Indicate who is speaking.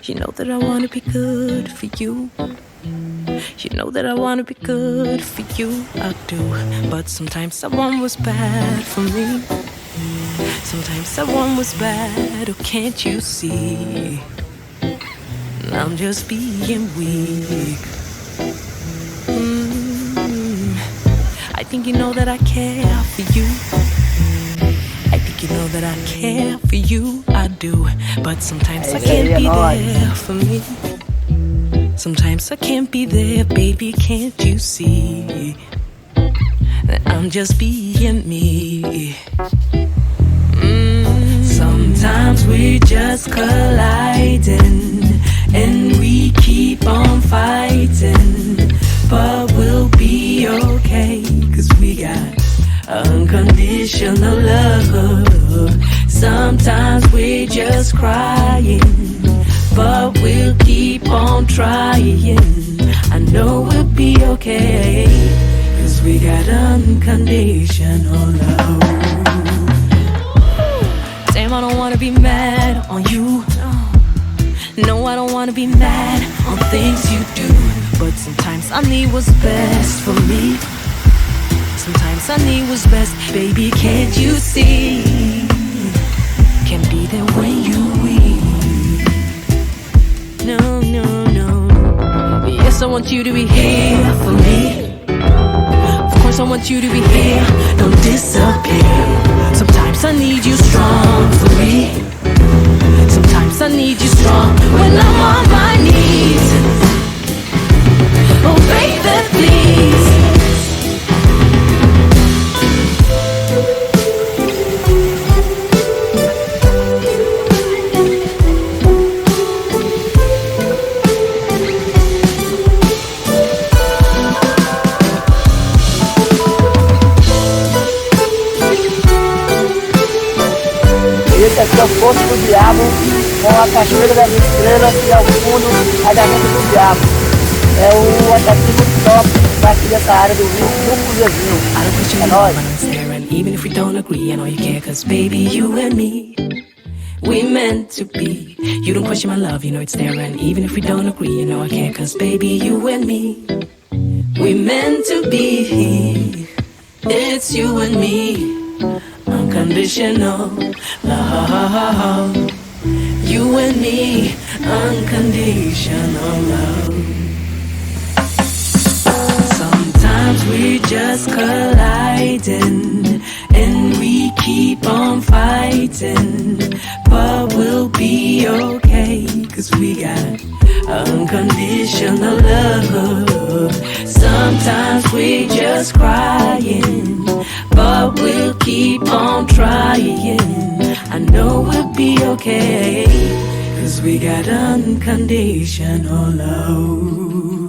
Speaker 1: You know that I wanna be good for you. You know that I wanna be good for you, I do. But sometimes someone was bad for me. Sometimes someone was bad, oh can't you see? I'm just being weak. I think you know that I care for you. I think you know that I care for you, I do. But sometimes I can't be there for me. Sometimes I can't be there, baby, can't you see? That I'm just being me. Sometimes we're just colliding, and we keep on fighting. But we'll be okay, 'cause we got unconditional love. Sometimes we're just crying, but we'll keep on trying. I know we'll be okay, 'cause we got unconditional love. Damn, I don't wanna be mad on you. No, I don't wanna be mad on things you do. But sometimes I need what's best for me. Sometimes I need what's best, baby, can't you see? Can't be there when you weak. No, no, no. Yes, I want you to be here for me. Of course I want you to be here, don't disappear. Sometimes I need you strong for me. Sometimes I need you strong when I'm on my knees. Oh baby, please.
Speaker 2: Esse aqui é o Poço do Diabo, com a Cachoeira das Estrelas e ao fundo a Diamantina do Diabo. É o atrativo top daqui dessa área do Rio, do Cruzezinho. É nóis.
Speaker 1: Even if we don't agree, I know you care, 'cause baby, you and me, we meant to be. You don't question my love, you know it's there. And even if we don't agree, you know I care, 'cause baby, you and me, we meant to be. It's you and me, unconditional love. You and me, unconditional love. Sometimes we just colliding, and we keep on fighting. But we'll be okay, 'cause we got unconditional love. Sometimes we just crying, but we'll keep on trying. I know we'll be okay, 'cause we got unconditional love.